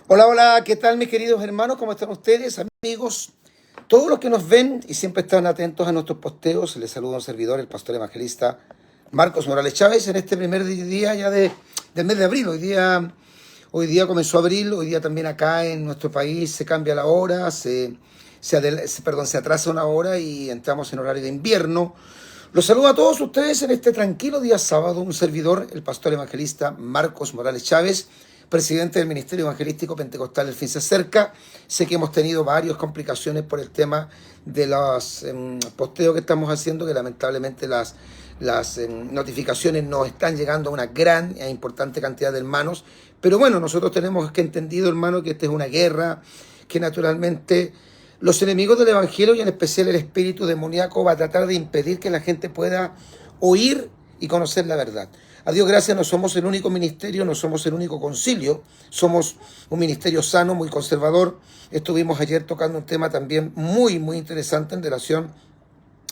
Hola, hola, ¿qué tal mis queridos hermanos? ¿Cómo están ustedes, amigos? Todos los que nos ven y siempre están atentos a nuestros posteos, les saluda un servidor, el pastor evangelista Marcos Morales Chávez, en este primer día ya del mes de abril. Hoy día comenzó abril, hoy día también acá en nuestro país se cambia la hora, se atrasa una hora y entramos en horario de invierno. Los saludo a todos ustedes en este tranquilo día sábado, un servidor, el pastor evangelista Marcos Morales Chávez, presidente del Ministerio Evangelístico Pentecostal El Fin se acerca. Sé que hemos tenido varias complicaciones por el tema de los posteos que estamos haciendo, que lamentablemente las notificaciones nos están llegando a una gran e importante cantidad de hermanos. Pero bueno, nosotros tenemos que entendido, hermano, que esta es una guerra, que naturalmente los enemigos del Evangelio y en especial el espíritu demoníaco va a tratar de impedir que la gente pueda oír y conocer la verdad. A Dios gracias, no somos el único ministerio, no somos el único concilio, somos un ministerio sano, muy conservador. Estuvimos ayer tocando un tema también muy, muy interesante en relación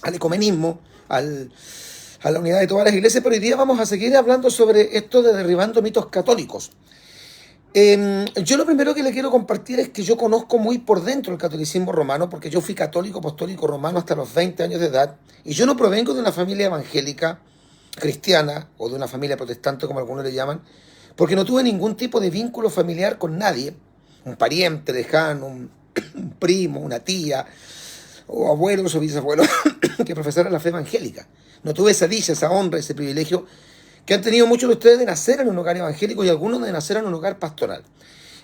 al ecumenismo, a la unidad de todas las iglesias, pero hoy día vamos a seguir hablando sobre esto de derribando mitos católicos. Yo lo primero que le quiero compartir es que yo conozco muy por dentro el catolicismo romano, porque yo fui católico apostólico romano hasta los 20 años de edad, y yo no provengo de una familia evangélica, cristiana, o de una familia protestante, como algunos le llaman, porque no tuve ningún tipo de vínculo familiar con nadie, un pariente lejano, un primo, una tía, o abuelos o bisabuelos, que profesaran la fe evangélica. No tuve esa dicha, esa honra, ese privilegio que han tenido muchos de ustedes de nacer en un hogar evangélico y algunos de nacer en un hogar pastoral.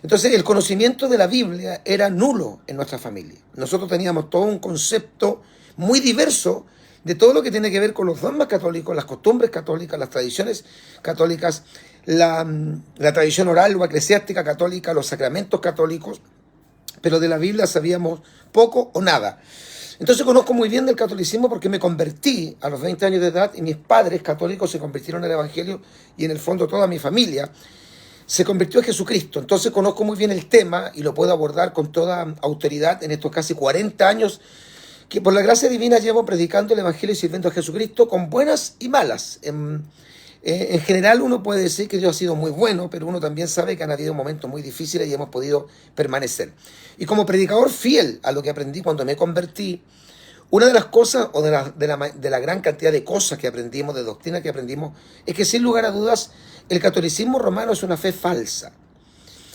Entonces, el conocimiento de la Biblia era nulo en nuestra familia. Nosotros teníamos todo un concepto muy diverso de todo lo que tiene que ver con los dogmas católicos, las costumbres católicas, las tradiciones católicas, la tradición oral o eclesiástica católica, los sacramentos católicos, pero de la Biblia sabíamos poco o nada. Entonces conozco muy bien del catolicismo porque me convertí a los 20 años de edad y mis padres católicos se convirtieron al evangelio y en el fondo toda mi familia se convirtió en Jesucristo. Entonces conozco muy bien el tema y lo puedo abordar con toda autoridad en estos casi 40 años que por la gracia divina llevo predicando el evangelio y sirviendo a Jesucristo con buenas y malas. En general uno puede decir que Dios ha sido muy bueno, pero uno también sabe que han habido momentos muy difíciles y hemos podido permanecer. Y como predicador fiel a lo que aprendí cuando me convertí, una de las cosas, o de la gran cantidad de cosas que aprendimos, de doctrina que aprendimos, es que sin lugar a dudas el catolicismo romano es una fe falsa.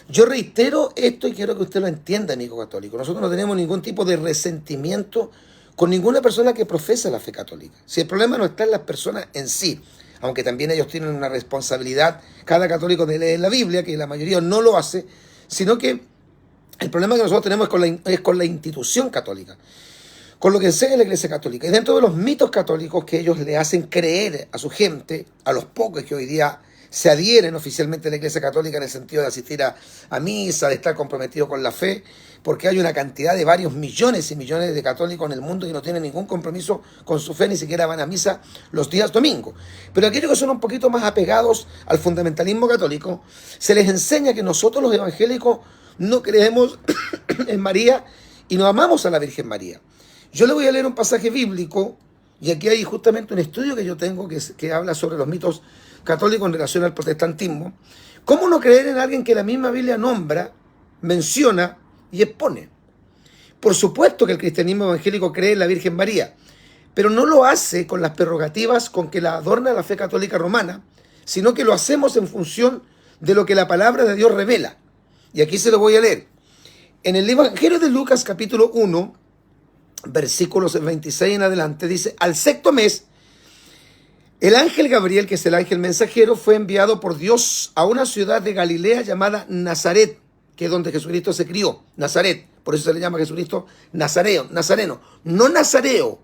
Yo reitero esto y quiero que usted lo entienda, amigo católico. Nosotros no tenemos ningún tipo de resentimiento con ninguna persona que profesa la fe católica. Si el problema no está en las personas en sí, aunque también ellos tienen una responsabilidad, cada católico de leer la Biblia, que la mayoría no lo hace, sino que el problema que nosotros tenemos es con la institución católica, con lo que enseña la Iglesia Católica. Y dentro de los mitos católicos que ellos le hacen creer a su gente, a los pocos que hoy día se adhieren oficialmente a la Iglesia Católica en el sentido de asistir a misa, de estar comprometido con la fe, porque hay una cantidad de varios millones y millones de católicos en el mundo y no tienen ningún compromiso con su fe, ni siquiera van a misa los días domingos. Pero aquellos que son un poquito más apegados al fundamentalismo católico, se les enseña que nosotros los evangélicos no creemos en María y no amamos a la Virgen María. Yo le voy a leer un pasaje bíblico, y aquí hay justamente un estudio que yo tengo que habla sobre los mitos católicos en relación al protestantismo. ¿Cómo no creer en alguien que la misma Biblia nombra, menciona y expone? Por supuesto que el cristianismo evangélico cree en la Virgen María, pero no lo hace con las prerrogativas con que la adorna la fe católica romana, sino que lo hacemos en función de lo que la palabra de Dios revela. Y aquí se lo voy a leer. En el Evangelio de Lucas, capítulo 1, versículos 26 en adelante, dice: al sexto mes, el ángel Gabriel, que es el ángel mensajero, fue enviado por Dios a una ciudad de Galilea llamada Nazaret, que es donde Jesucristo se crió, Nazaret. Por eso se le llama a Jesucristo Nazareno, no Nazareo.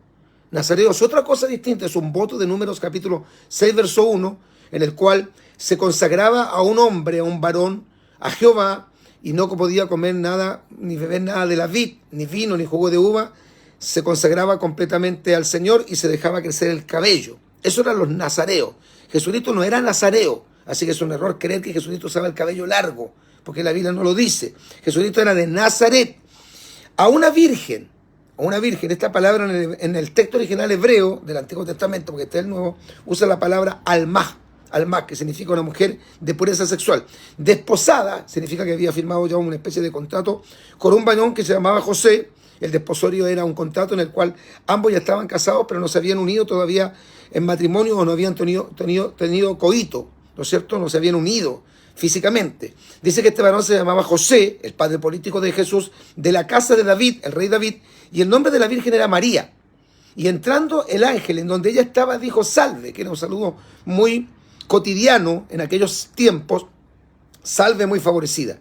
Nazareo es otra cosa distinta, es un voto de Números capítulo 6, verso 1, en el cual se consagraba a un hombre, a un varón, a Jehová, y no podía comer nada, ni beber nada de la vid, ni vino, ni jugo de uva. Se consagraba completamente al Señor y se dejaba crecer el cabello. Eso eran los nazareos. Jesucristo no era nazareo, así que es un error creer que Jesucristo usaba el cabello largo, porque la Biblia no lo dice. Jesucristo era de Nazaret. A una virgen, esta palabra en el texto original hebreo del Antiguo Testamento, porque está el Nuevo, usa la palabra almá. Almaz, que significa una mujer de pureza sexual. Desposada significa que había firmado ya una especie de contrato con un varón que se llamaba José. El desposorio era un contrato en el cual ambos ya estaban casados, pero no se habían unido todavía en matrimonio o no habían tenido coito, ¿no es cierto? No se habían unido físicamente. Dice que este varón se llamaba José, el padre político de Jesús, de la casa de David, el rey David, y el nombre de la Virgen era María. Y entrando el ángel en donde ella estaba, dijo salve, que era un saludo muy cotidiano en aquellos tiempos, salve muy favorecida.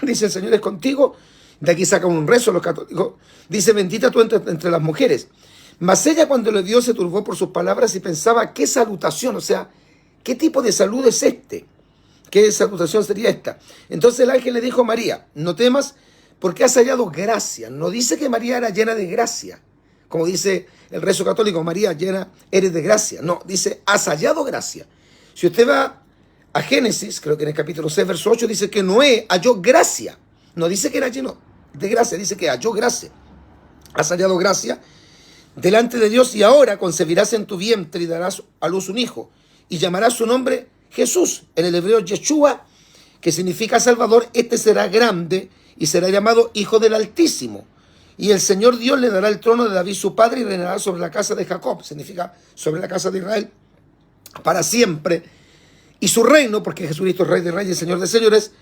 Dice el Señor es contigo. De aquí sacan un rezo los católicos. Dice bendita tú entre las mujeres. Mas ella cuando le vio se turbó por sus palabras y pensaba qué salutación, o sea, qué tipo de salud es este. ¿Qué salutación sería esta? Entonces el ángel le dijo a María, no temas porque has hallado gracia. No dice que María era llena de gracia, como dice el rezo católico, María llena eres de gracia. No, dice has hallado gracia. Si usted va a Génesis, creo que en el capítulo 6, verso 8, dice que Noé halló gracia. No dice que era lleno de gracia, dice que halló gracia. Has hallado gracia delante de Dios y ahora concebirás en tu vientre y darás a luz un hijo y llamarás su nombre Jesús. En el hebreo Yeshua, que significa Salvador, este será grande y será llamado Hijo del Altísimo. Y el Señor Dios le dará el trono de David su padre y reinará sobre la casa de Jacob, significa sobre la casa de Israel, para siempre. Y su reino, porque Jesucristo es Rey de Reyes y Señor de Señores,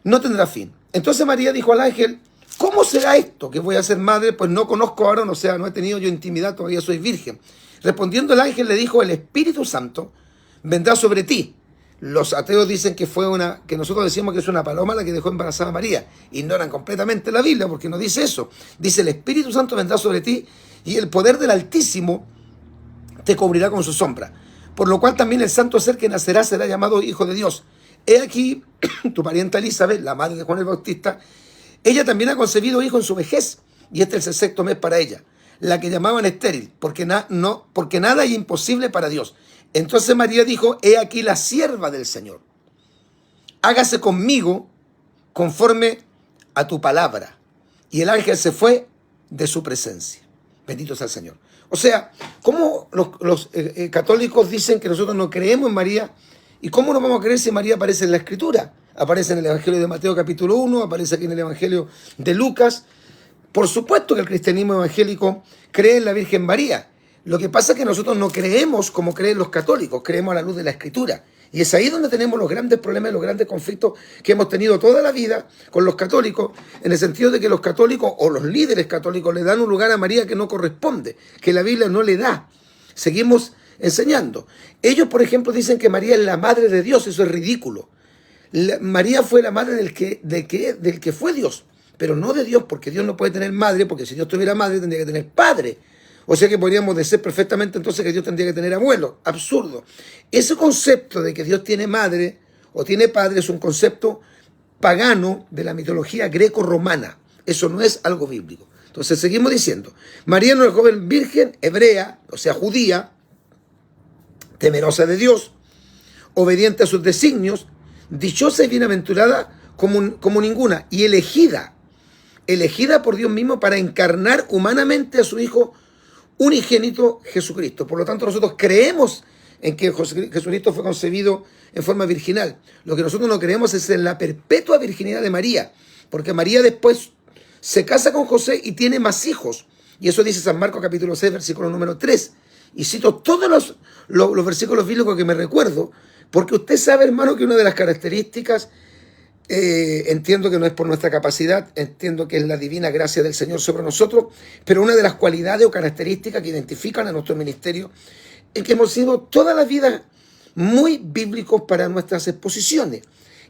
no tendrá fin. Entonces María dijo al ángel, ¿cómo será esto que voy a ser madre? Pues no conozco ahora, o sea, no he tenido yo intimidad, todavía soy virgen. Respondiendo el ángel le dijo, el Espíritu Santo vendrá sobre ti. Los ateos dicen que nosotros decimos que es una paloma la que dejó embarazada a María. Ignoran completamente la Biblia porque no dice eso. Dice, el Espíritu Santo vendrá sobre ti y el poder del Altísimo te cubrirá con su sombra. Por lo cual también el santo ser que nacerá será llamado Hijo de Dios. He aquí, tu parienta Elizabeth, la madre de Juan el Bautista, ella también ha concebido hijo en su vejez, y este es el sexto mes para ella, la que llamaban estéril, porque nada hay imposible para Dios. Entonces María dijo, he aquí la sierva del Señor, hágase conmigo conforme a tu palabra. Y el ángel se fue de su presencia. Bendito sea el Señor. O sea, ¿cómo los católicos dicen que nosotros no creemos en María? ¿Y cómo no vamos a creer si María aparece en la Escritura? Aparece en el Evangelio de Mateo capítulo 1, aparece aquí en el Evangelio de Lucas. Por supuesto que el cristianismo evangélico cree en la Virgen María. Lo que pasa es que nosotros no creemos como creen los católicos, creemos a la luz de la Escritura. Y es ahí donde tenemos los grandes problemas, los grandes conflictos que hemos tenido toda la vida con los católicos, en el sentido de que los católicos o los líderes católicos le dan un lugar a María que no corresponde, que la Biblia no le da. Seguimos enseñando. Ellos, por ejemplo, dicen que María es la madre de Dios, eso es ridículo. María fue la madre del que fue Dios, pero no de Dios, porque Dios no puede tener madre, porque si Dios tuviera madre tendría que tener padre. O sea que podríamos decir perfectamente entonces que Dios tendría que tener abuelo. Absurdo. Ese concepto de que Dios tiene madre o tiene padre es un concepto pagano de la mitología greco-romana. Eso no es algo bíblico. Entonces seguimos diciendo, María era una joven virgen, hebrea, o sea judía, temerosa de Dios, obediente a sus designios, dichosa y bienaventurada como ninguna, y elegida por Dios mismo para encarnar humanamente a su Hijo unigénito Jesucristo. Por lo tanto, nosotros creemos en que Jesucristo fue concebido en forma virginal. Lo que nosotros no creemos es en la perpetua virginidad de María, porque María después se casa con José y tiene más hijos. Y eso dice San Marcos capítulo 6, versículo número 3. Y cito todos los versículos bíblicos que me recuerdo, porque usted sabe, hermano, que una de las características, entiendo que no es por nuestra capacidad, entiendo que es la divina gracia del Señor sobre nosotros, pero una de las cualidades o características que identifican a nuestro ministerio es que hemos sido toda la vida muy bíblicos para nuestras exposiciones.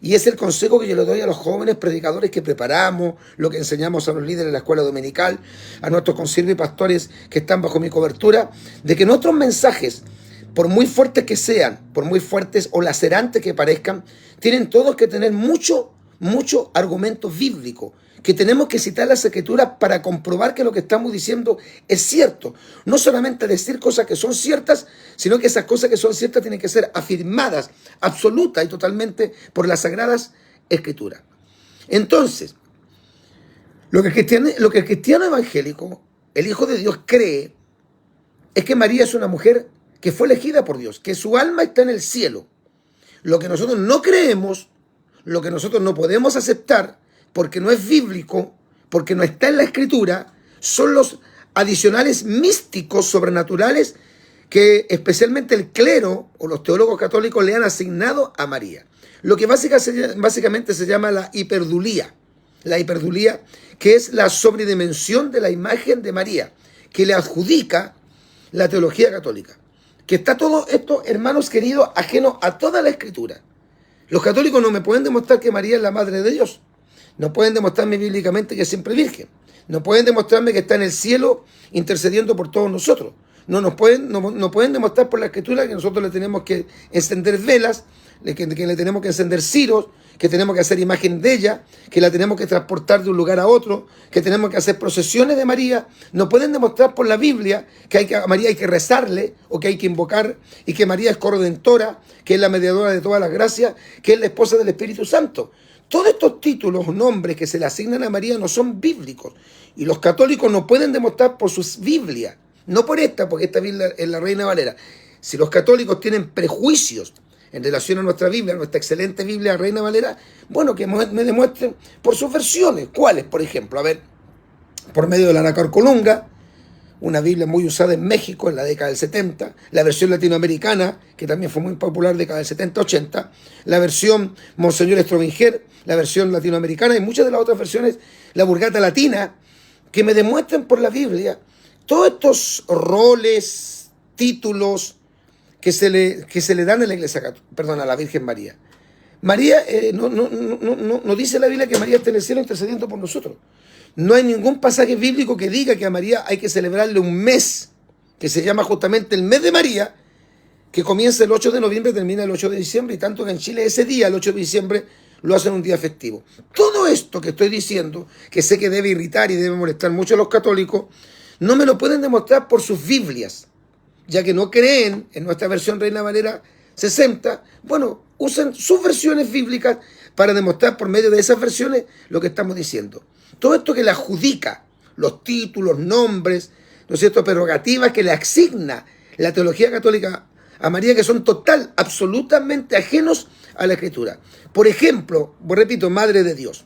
Y es el consejo que yo le doy a los jóvenes predicadores que preparamos, lo que enseñamos a los líderes de la escuela dominical, a nuestros consiervos y pastores que están bajo mi cobertura, de que nuestros mensajes, por muy fuertes que sean, por muy fuertes o lacerantes que parezcan, tienen todos que tener mucho argumento bíblico, que tenemos que citar las Escrituras para comprobar que lo que estamos diciendo es cierto. No solamente decir cosas que son ciertas, sino que esas cosas que son ciertas tienen que ser afirmadas absoluta y totalmente por las Sagradas Escrituras. Entonces, lo que el cristiano evangélico, el Hijo de Dios, cree es que María es una mujer que fue elegida por Dios, que su alma está en el cielo. Lo que nosotros no creemos, lo que nosotros no podemos aceptar, porque no es bíblico, porque no está en la Escritura, son los adicionales místicos, sobrenaturales, que especialmente el clero o los teólogos católicos le han asignado a María. Lo que básicamente se llama la hiperdulía. La hiperdulía, que es la sobredimensión de la imagen de María, que le adjudica la teología católica. Que está todo esto, hermanos queridos, ajeno a toda la Escritura. Los católicos no me pueden demostrar que María es la Madre de Dios. No pueden demostrarme bíblicamente que es siempre virgen. No pueden demostrarme que está en el cielo intercediendo por todos nosotros. No pueden demostrar por la Escritura que nosotros le tenemos que encender velas, que le tenemos que encender ciros, que tenemos que hacer imagen de ella, que la tenemos que transportar de un lugar a otro, que tenemos que hacer procesiones de María. No pueden demostrar por la Biblia que a María hay que rezarle o que hay que invocar, y que María es corredentora, que es la mediadora de todas las gracias, que es la esposa del Espíritu Santo. Todos estos títulos o nombres que se le asignan a María no son bíblicos, y los católicos no pueden demostrar por sus Biblias, no por esta, porque esta Biblia es la Reina Valera. Si los católicos tienen prejuicios en relación a nuestra Biblia, nuestra excelente Biblia Reina Valera, bueno, que me demuestren por sus versiones. ¿Cuáles? Por ejemplo, a ver, por medio de la Anacorcolunga, una Biblia muy usada en México en la década del 70, la versión latinoamericana, que también fue muy popular década del 70-80, la versión Monseñor Strobinger, la versión latinoamericana y muchas de las otras versiones, la Vulgata Latina, que me demuestren por la Biblia todos estos roles, títulos que se le dan a la Iglesia, perdón, a la Virgen María. María, no dice la Biblia que María está en el cielo intercediendo por nosotros. No hay ningún pasaje bíblico que diga que a María hay que celebrarle un mes, que se llama justamente el mes de María, que comienza el 8 de noviembre y termina el 8 de diciembre, y tanto que en Chile ese día, el 8 de diciembre, lo hacen un día festivo. Todo esto que estoy diciendo, que sé que debe irritar y debe molestar mucho a los católicos, no me lo pueden demostrar por sus Biblias, ya que no creen en nuestra versión Reina Valera 60, bueno, usan sus versiones bíblicas para demostrar por medio de esas versiones lo que estamos diciendo. Todo esto que le adjudica, los títulos, nombres, ¿no es cierto?, prerrogativas que le asigna la teología católica a María, que son absolutamente ajenos a la Escritura. Por ejemplo, repito, Madre de Dios,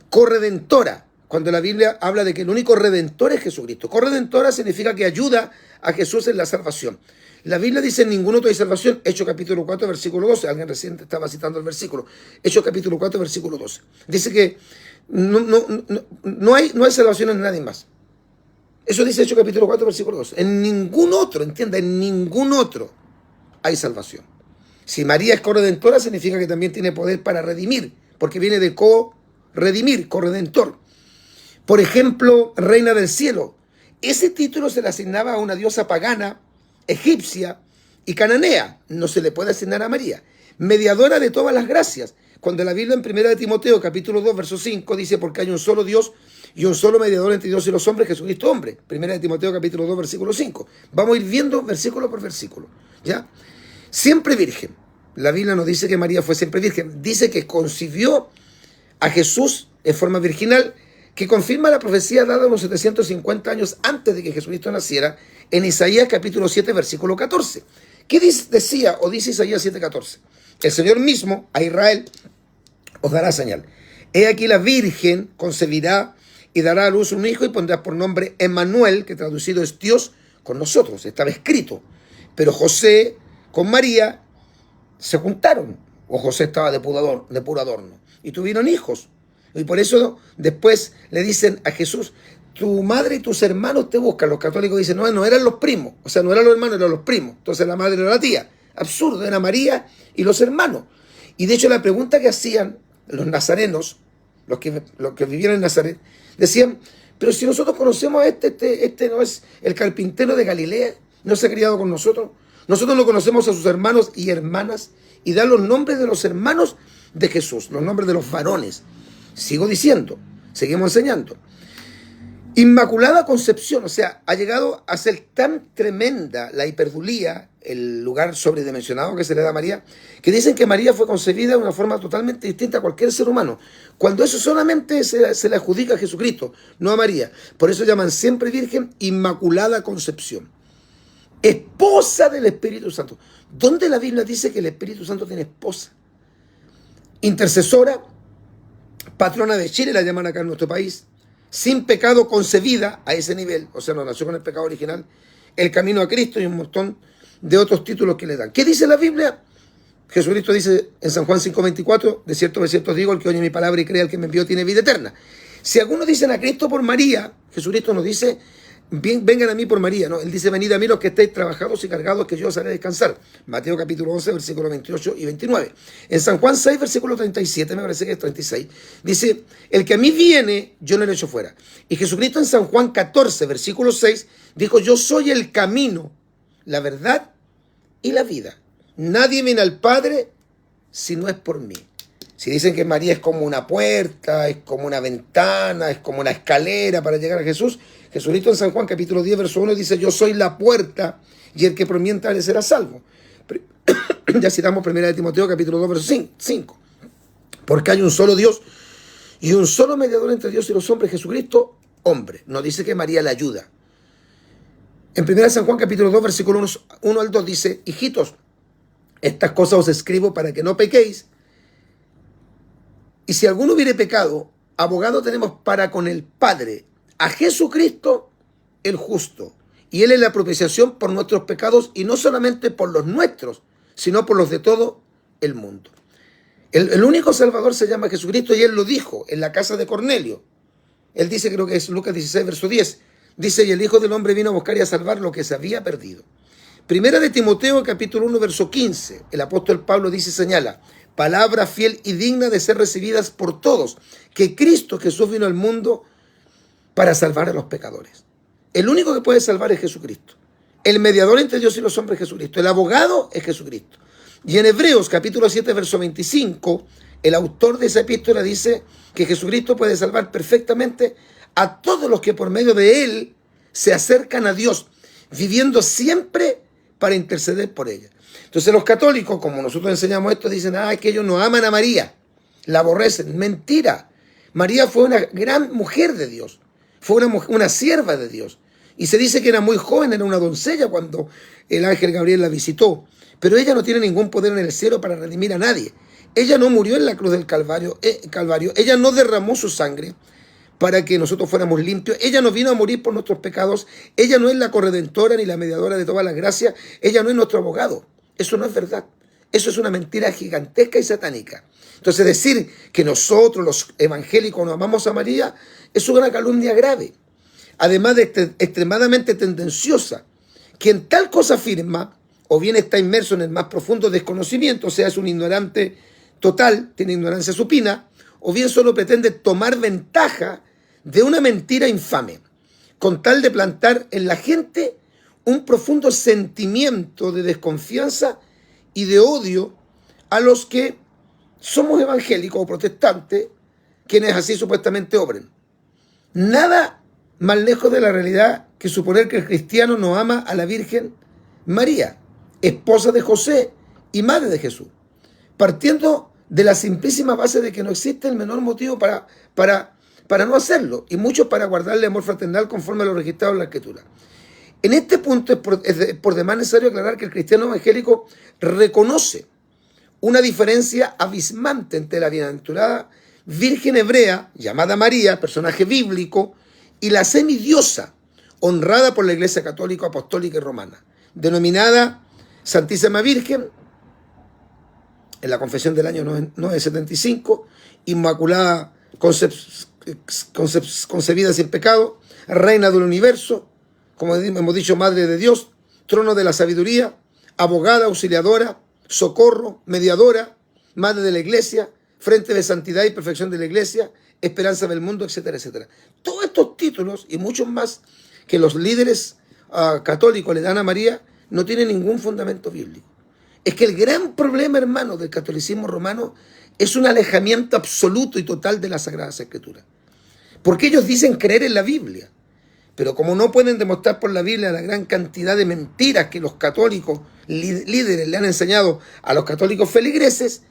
corredentora, cuando la Biblia habla de que el único redentor es Jesucristo. Corredentora significa que ayuda a Jesús en la salvación. La Biblia dice en ningún otro hay salvación. Hechos capítulo 4, versículo 12. Alguien reciente estaba citando el versículo. Hechos capítulo 4, versículo 12. Dice que no hay salvación en nadie más. Eso dice Hechos capítulo 4, versículo 12. En ningún otro, entienda, en ningún otro hay salvación. Si María es corredentora, significa que también tiene poder para redimir, porque viene de redimir, corredentor. Por ejemplo, Reina del Cielo. Ese título se le asignaba a una diosa pagana, egipcia y cananea. No se le puede asignar a María. Mediadora de todas las gracias. Cuando la Biblia en 1 de Timoteo, capítulo 2, verso 5, dice, porque hay un solo Dios y un solo mediador entre Dios y los hombres, Jesucristo hombre. 1 de Timoteo, capítulo 2, versículo 5. Vamos a ir viendo versículo por versículo, ¿ya? Siempre virgen. La Biblia no dice que María fue siempre virgen. Dice que concibió a Jesús en forma virginal, que confirma la profecía dada unos 750 años antes de que Jesucristo naciera, en Isaías capítulo 7, versículo 14. ¿Qué decía o dice Isaías 7, 14? El Señor mismo a Israel os dará señal. He aquí la Virgen concebirá y dará a luz un hijo y pondrá por nombre Emmanuel, que traducido es Dios con nosotros. Estaba escrito. Pero José con María se juntaron, o José estaba de puro adorno, y tuvieron hijos. Y por eso después le dicen a Jesús, tu madre y tus hermanos te buscan. Los católicos dicen, no eran los primos. O sea, no eran los hermanos, eran los primos. Entonces la madre era la tía. Absurdo, era María y los hermanos. Y de hecho la pregunta que hacían los nazarenos, los que vivían en Nazaret, decían, pero si nosotros conocemos a este no es el carpintero de Galilea, no se ha criado con nosotros. Nosotros no conocemos a sus hermanos y hermanas, y dan los nombres de los hermanos de Jesús, los nombres de los varones. Sigo diciendo, seguimos enseñando. Inmaculada Concepción, o sea, ha llegado a ser tan tremenda la hiperdulía, el lugar sobredimensionado que se le da a María, que dicen que María fue concebida de una forma totalmente distinta a cualquier ser humano, cuando eso solamente se le adjudica a Jesucristo, no a María. Por eso llaman siempre Virgen Inmaculada Concepción. esposa del Espíritu Santo. ¿Dónde la Biblia dice que el Espíritu Santo tiene esposa? Intercesora, patrona de Chile, la llaman acá en nuestro país, sin pecado concebida a ese nivel, o sea, no nació con el pecado original, el camino a Cristo y un montón de otros títulos que le dan. ¿Qué dice la Biblia? Jesucristo dice en San Juan 5:24, de cierto os digo, el que oye mi palabra y crea al que me envió tiene vida eterna. Si algunos dicen a Cristo por María, Jesucristo nos dice, vengan a mí por María, ¿no? Él dice, venid a mí los que estáis trabajados y cargados, que yo os haré descansar. Mateo capítulo 11, versículos 28 y 29. En San Juan 6, versículo 37, me parece que es 36, dice, el que a mí viene, yo no le echo fuera. Y Jesucristo en San Juan 14, versículo 6, dijo, yo soy el camino, la verdad y la vida. Nadie viene al Padre si no es por mí. Si dicen que María es como una puerta, es como una ventana, es como una escalera para llegar a Jesús, Jesucristo en San Juan capítulo 10, verso 1 dice, yo soy la puerta y el que por mí entrare será salvo. Ya citamos 1 Timoteo capítulo 2, verso 5. Porque hay un solo Dios y un solo mediador entre Dios y los hombres, Jesucristo, hombre. No dice que María le ayuda. En 1 San Juan capítulo 2, versículo 1 al 2 dice, hijitos, estas cosas os escribo para que no pequéis. Y si alguno hubiere pecado, abogado tenemos para con el Padre, a Jesucristo el justo. Y Él es la propiciación por nuestros pecados, y no solamente por los nuestros, sino por los de todo el mundo. El único Salvador se llama Jesucristo, y Él lo dijo en la casa de Cornelio. Él dice, creo que es Lucas 16, verso 10. Dice, y el Hijo del Hombre vino a buscar y a salvar lo que se había perdido. Primera de Timoteo, capítulo 1, verso 15. El apóstol Pablo dice, señala, palabra fiel y digna de ser recibidas por todos, que Cristo Jesús vino al mundo para salvar a los pecadores. El único que puede salvar es Jesucristo. El mediador entre Dios y los hombres es Jesucristo. El abogado es Jesucristo. Y en Hebreos, capítulo 7, verso 25, el autor de esa epístola dice que Jesucristo puede salvar perfectamente a todos los que por medio de Él se acercan a Dios, viviendo siempre para interceder por ella. Entonces los católicos, como nosotros enseñamos esto, dicen, es que ellos no aman a María, la aborrecen. Mentira. María fue una gran mujer de Dios, fue una sierva de Dios. Y se dice que era muy joven, era una doncella cuando el ángel Gabriel la visitó. Pero ella no tiene ningún poder en el cielo para redimir a nadie. Ella no murió en la cruz del Calvario, ella no derramó su sangre para que nosotros fuéramos limpios. Ella no vino a morir por nuestros pecados. Ella no es la corredentora ni la mediadora de todas las gracias. Ella no es nuestro abogado. Eso no es verdad. Eso es una mentira gigantesca y satánica. Entonces decir que nosotros los evangélicos no amamos a María es una calumnia grave. Además de extremadamente tendenciosa. Quien tal cosa afirma o bien está inmerso en el más profundo desconocimiento, o sea, es un ignorante total, tiene ignorancia supina, o bien solo pretende tomar ventaja de una mentira infame, con tal de plantar en la gente un profundo sentimiento de desconfianza y de odio a los que somos evangélicos o protestantes, quienes así supuestamente obren. Nada más lejos de la realidad que suponer que el cristiano no ama a la Virgen María, esposa de José y madre de Jesús, partiendo de la simplísima base de que no existe el menor motivo para no hacerlo, y mucho para guardarle amor fraternal conforme a lo registrado en la Escritura. En este punto es por demás necesario aclarar que el cristiano evangélico reconoce una diferencia abismante entre la bienaventurada Virgen hebrea, llamada María, personaje bíblico, y la semidiosa, honrada por la Iglesia Católica, Apostólica y Romana, denominada Santísima Virgen, en la confesión del año 975, Inmaculada concebida sin pecado, Reina del Universo, como hemos dicho, Madre de Dios, Trono de la Sabiduría, Abogada, Auxiliadora, Socorro, Mediadora, Madre de la Iglesia, Frente de Santidad y Perfección de la Iglesia, Esperanza del Mundo, etcétera, etcétera. Todos estos títulos y muchos más que los líderes católicos le dan a María no tienen ningún fundamento bíblico. Es que el gran problema, hermano, del catolicismo romano es un alejamiento absoluto y total de las Sagradas Escrituras. Porque ellos dicen creer en la Biblia, pero como no pueden demostrar por la Biblia la gran cantidad de mentiras que los católicos líderes le han enseñado a los católicos feligreses,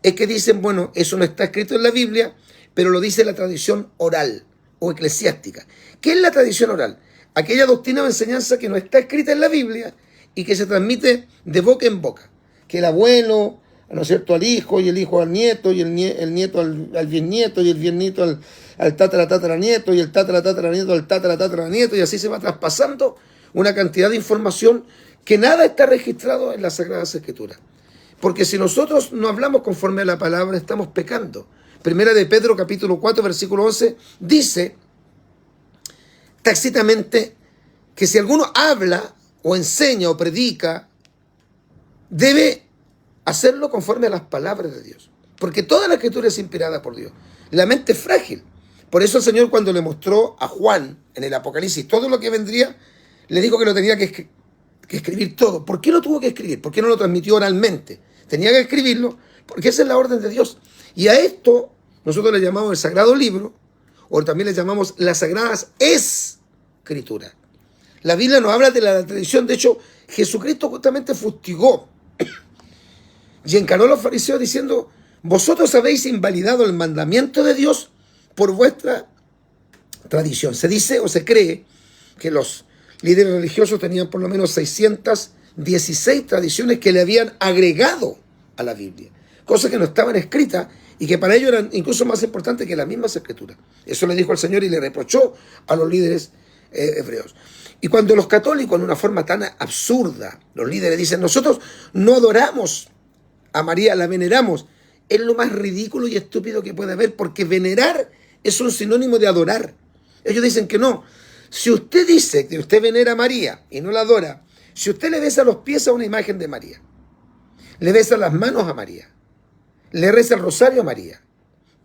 es que dicen, bueno, eso no está escrito en la Biblia, pero lo dice la tradición oral o eclesiástica. ¿Qué es la tradición oral? Aquella doctrina o enseñanza que no está escrita en la Biblia y que se transmite de boca en boca. Que el abuelo, ¿no es cierto?, al hijo, y el hijo al nieto, y el nieto al bisnieto, y el bisnieto al tataranieto, y el tataranieto al tataranieto, y así se va traspasando una cantidad de información que nada está registrado en las Sagradas Escrituras. Porque si nosotros no hablamos conforme a la palabra, estamos pecando. Primera de Pedro, capítulo 4, versículo 11, dice tácitamente que si alguno habla o enseña o predica, debe hacerlo conforme a las palabras de Dios. Porque toda la Escritura es inspirada por Dios. La mente es frágil. Por eso el Señor, cuando le mostró a Juan en el Apocalipsis todo lo que vendría, le dijo que lo tenía que escribir todo. ¿Por qué lo tuvo que escribir? ¿Por qué no lo transmitió oralmente? Tenía que escribirlo porque esa es la orden de Dios. Y a esto nosotros le llamamos el Sagrado Libro, o también le llamamos las Sagradas Escrituras. La Biblia nos habla de la tradición. De hecho, Jesucristo justamente fustigó y encaró a los fariseos diciendo: vosotros habéis invalidado el mandamiento de Dios por vuestra tradición. Se dice o se cree que los líderes religiosos tenían por lo menos 616 tradiciones que le habían agregado a la Biblia, cosas que no estaban escritas y que para ellos eran incluso más importantes que las mismas escrituras. Eso le dijo al Señor y le reprochó a los líderes hebreos. Y cuando los católicos, en una forma tan absurda, los líderes dicen: nosotros no adoramos a María, la veneramos, es lo más ridículo y estúpido que puede haber, porque venerar es un sinónimo de adorar. Ellos dicen que no. Si usted dice que usted venera a María y no la adora, si usted le besa los pies a una imagen de María, le besa las manos a María, le reza el rosario a María,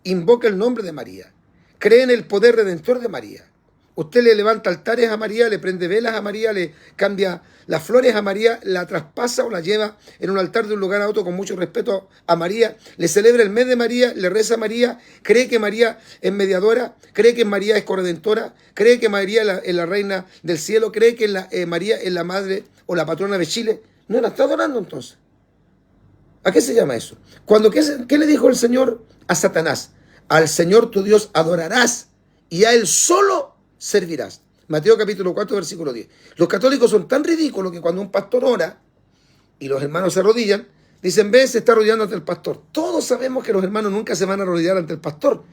invoca el nombre de María, cree en el poder redentor de María, usted le levanta altares a María, le prende velas a María, le cambia las flores a María, la traspasa o la lleva en un altar de un lugar a otro con mucho respeto a María, le celebra el mes de María, le reza a María, cree que María es mediadora, cree que María es corredentora, cree que María es la reina del cielo, cree que María es la madre o la patrona de Chile. No la está adorando entonces. ¿A qué se llama eso? ¿Qué le dijo el Señor a Satanás? Al Señor tu Dios adorarás y a Él solo servirás. Mateo capítulo 4, versículo 10. Los católicos son tan ridículos que cuando un pastor ora y los hermanos se arrodillan, dicen: ven, se está arrodillando ante el pastor. Todos sabemos que los hermanos nunca se van a arrodillar ante el pastor.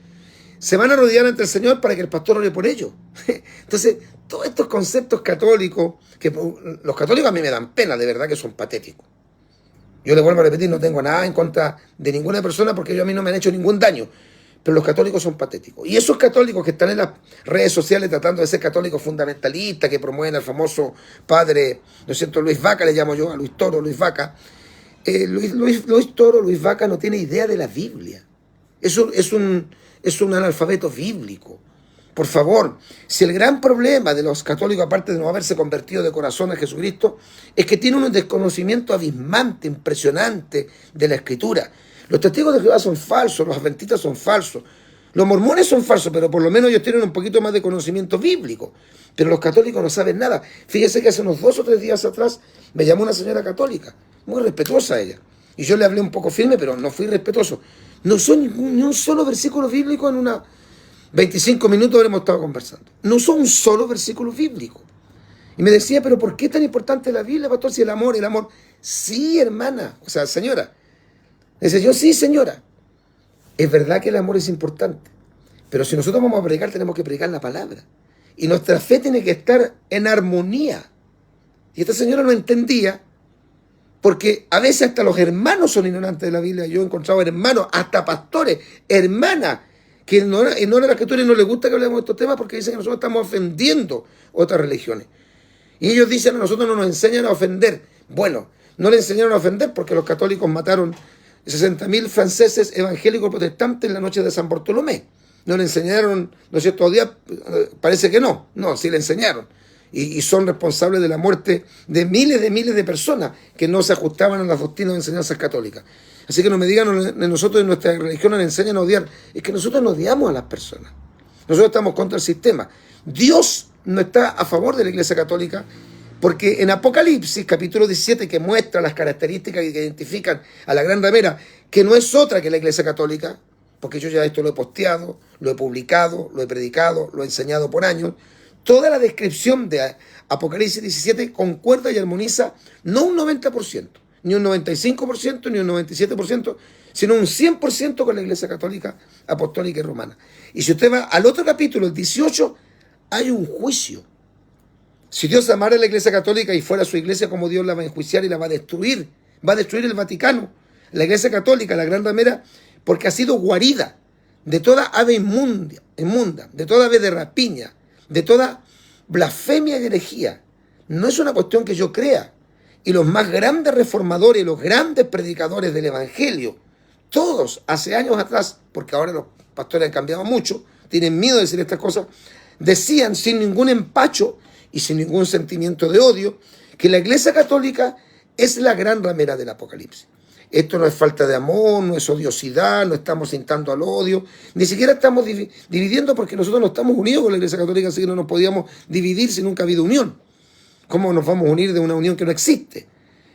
Se van a arrodillar ante el Señor para que el pastor ore por ellos. Entonces, todos estos conceptos católicos, que los católicos a mí me dan pena, de verdad que son patéticos. Yo le vuelvo a repetir, no tengo nada en contra de ninguna persona porque ellos a mí no me han hecho ningún daño. Pero los católicos son patéticos. Y esos católicos que están en las redes sociales tratando de ser católicos fundamentalistas, que promueven al famoso padre, ¿no es cierto?, Luis Vaca, le llamo yo, a Luis Toro, Luis Vaca. Luis Toro, Luis Vaca no tiene idea de la Biblia. Es un analfabeto bíblico. Por favor, si el gran problema de los católicos, aparte de no haberse convertido de corazón a Jesucristo, es que tienen un desconocimiento abismante, impresionante de la Escritura. Los testigos de Jehová son falsos, los adventistas son falsos, los mormones son falsos, pero por lo menos ellos tienen un poquito más de conocimiento bíblico. Pero los católicos no saben nada. Fíjese que hace unos 2 o 3 días atrás me llamó una señora católica, muy respetuosa ella. Y yo le hablé un poco firme, pero no fui respetuoso. No son ni un solo versículo bíblico en 25 minutos hemos estado conversando. No son un solo versículo bíblico. Y me decía: pero ¿por qué es tan importante la Biblia, pastor? Si el amor. Sí, hermana, o sea, señora. Dice yo: sí, señora, es verdad que el amor es importante, pero si nosotros vamos a predicar, tenemos que predicar la palabra. Y nuestra fe tiene que estar en armonía. Y esta señora no entendía, porque a veces hasta los hermanos son ignorantes de la Biblia. Yo he encontrado hermanos, hasta pastores, hermanas, que ignoran la Escritura y no les gusta que hablemos de estos temas porque dicen que nosotros estamos ofendiendo otras religiones. Y ellos dicen: a nosotros no nos enseñan a ofender. Bueno, no le enseñaron a ofender porque los católicos mataron 60.000 franceses evangélicos protestantes en la noche de San Bartolomé. No le enseñaron, ¿no es cierto? Todavía parece que no. No, sí le enseñaron. Y son responsables de la muerte de miles de personas que no se ajustaban a las doctrinas de enseñanzas católicas. Así que no me digan: nosotros en nuestra religión nos enseñan a odiar. Es que nosotros no odiamos a las personas. Nosotros estamos contra el sistema. Dios no está a favor de la Iglesia Católica, porque en Apocalipsis, capítulo 17, que muestra las características que identifican a la gran ramera, que no es otra que la Iglesia Católica, porque yo ya esto lo he posteado, lo he publicado, lo he predicado, lo he enseñado por años, Toda la descripción de Apocalipsis 17 concuerda y armoniza no un 90%, ni un 95%, ni un 97%, sino un 100% con la Iglesia Católica, Apostólica y Romana. Y si usted va al otro capítulo, el 18, hay un juicio. Si Dios amara a la Iglesia Católica y fuera su iglesia, como Dios la va a enjuiciar y la va a destruir el Vaticano, la Iglesia Católica, la gran ramera, porque ha sido guarida de toda ave inmunda, de toda ave de rapiña, de toda blasfemia y herejía. No es una cuestión que yo crea. Y los más grandes reformadores, los grandes predicadores del Evangelio, todos hace años atrás, porque ahora los pastores han cambiado mucho, tienen miedo de decir estas cosas, decían sin ningún empacho y sin ningún sentimiento de odio que la Iglesia Católica es la gran ramera del Apocalipsis. Esto no es falta de amor, no es odiosidad, no estamos instando al odio, ni siquiera estamos dividiendo porque nosotros no estamos unidos con la Iglesia Católica, así que no nos podíamos dividir si nunca ha habido unión. ¿Cómo nos vamos a unir de una unión que no existe?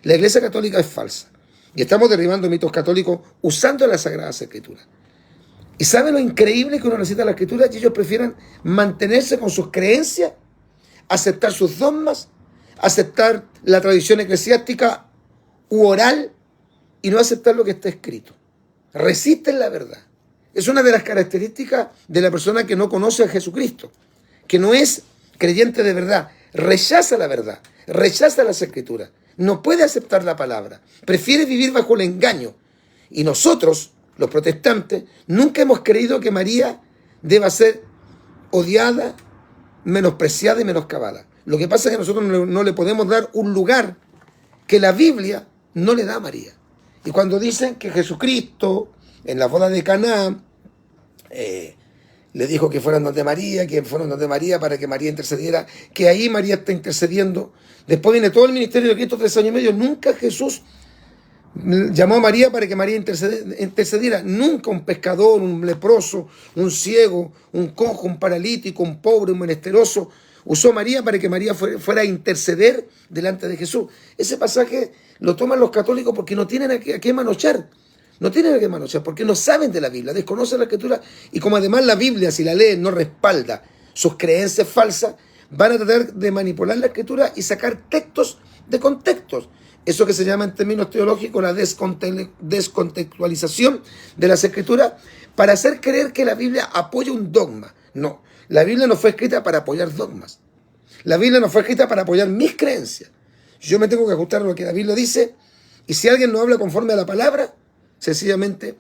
La Iglesia Católica es falsa. Y estamos derribando mitos católicos usando las Sagradas Escrituras. ¿Y saben lo increíble que uno necesita la Escritura? Y ellos prefieren mantenerse con sus creencias, aceptar sus dogmas, aceptar la tradición eclesiástica u oral y no aceptar lo que está escrito. Resisten la verdad. Es una de las características de la persona que no conoce a Jesucristo, que no es creyente de verdad. Rechaza la verdad, rechaza las Escrituras, no puede aceptar la palabra, prefiere vivir bajo el engaño. Y nosotros, los protestantes, nunca hemos creído que María deba ser odiada, menospreciada y menoscabada. Lo que pasa es que nosotros no le podemos dar un lugar que la Biblia no le da a María. Y cuando dicen que Jesucristo, en la boda de Caná, le dijo que fueran donde María, que fueron donde María para que María intercediera, que ahí María está intercediendo. Después viene todo el ministerio de Cristo, 3 años y medio. Nunca Jesús llamó a María para que María intercediera. Nunca un pescador, un leproso, un ciego, un cojo, un paralítico, un pobre, un menesteroso usó a María para que María fuera a interceder delante de Jesús. Ese pasaje lo toman los católicos porque no tienen a qué manochar. No tienen a qué manochar porque no saben de la Biblia, desconocen la Escritura. Y como además la Biblia, si la leen, no respalda sus creencias falsas, van a tratar de manipular la Escritura y sacar textos de contextos. Eso que se llama en términos teológicos la descontextualización de las Escrituras para hacer creer que la Biblia apoya un dogma. No, la Biblia no fue escrita para apoyar dogmas. La Biblia no fue escrita para apoyar mis creencias. Yo me tengo que ajustar a lo que la Biblia dice y si alguien no habla conforme a la palabra, sencillamente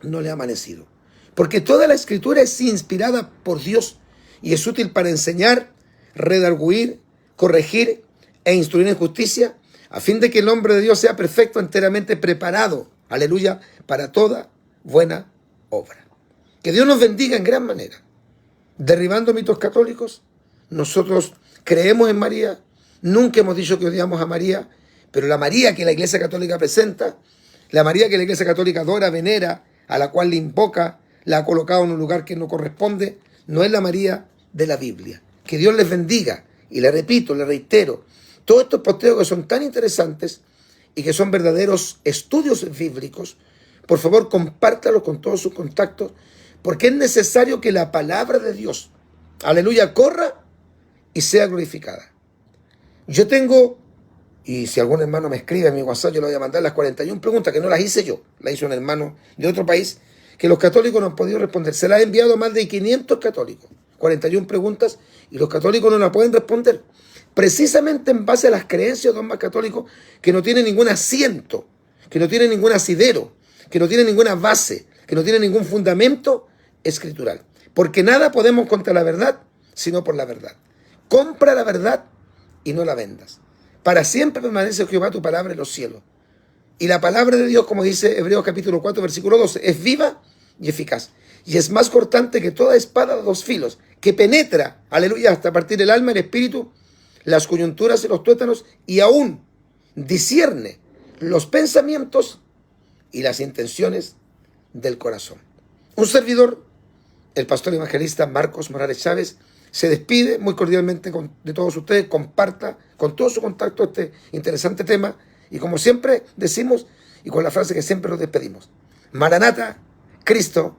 no le ha amanecido. Porque toda la Escritura es inspirada por Dios y es útil para enseñar, redarguir, corregir e instruir en justicia, a fin de que el hombre de Dios sea perfecto, enteramente preparado, aleluya, para toda buena obra. Que Dios nos bendiga en gran manera. Derribando mitos católicos, nosotros creemos en María, nunca hemos dicho que odiamos a María, pero la María que la Iglesia Católica presenta, la María que la Iglesia Católica adora, venera, a la cual le invoca, la ha colocado en un lugar que no corresponde, no es la María de la Biblia. Que Dios les bendiga. Y le repito, le reitero, todos estos posteos que son tan interesantes y que son verdaderos estudios bíblicos, por favor compártalos con todos sus contactos, porque es necesario que la palabra de Dios, aleluya, corra y sea glorificada. Yo tengo... Y si algún hermano me escribe en mi WhatsApp, yo le voy a mandar las 41 preguntas, que no las hice yo, las hizo un hermano de otro país, que los católicos no han podido responder. Se las ha enviado a más de 500 católicos, 41 preguntas, y los católicos no las pueden responder. Precisamente en base a las creencias de dogmas católicos que no tienen ningún asiento, que no tienen ningún asidero, que no tienen ninguna base, que no tienen ningún fundamento escritural. Porque nada podemos contra la verdad, sino por la verdad. Compra la verdad y no la vendas. Para siempre permanece Jehová tu palabra en los cielos. Y la palabra de Dios, como dice Hebreos capítulo 4, versículo 12, es viva y eficaz. Y es más cortante que toda espada de 2 filos, que penetra, aleluya, hasta partir el alma, el espíritu, las coyunturas y los tuétanos, y aún discierne los pensamientos y las intenciones del corazón. Un servidor, el pastor evangelista Marcos Morales Chávez, se despide muy cordialmente de todos ustedes. Comparta con todo su contacto este interesante tema. Y como siempre decimos, y con la frase que siempre nos despedimos: Maranata, Cristo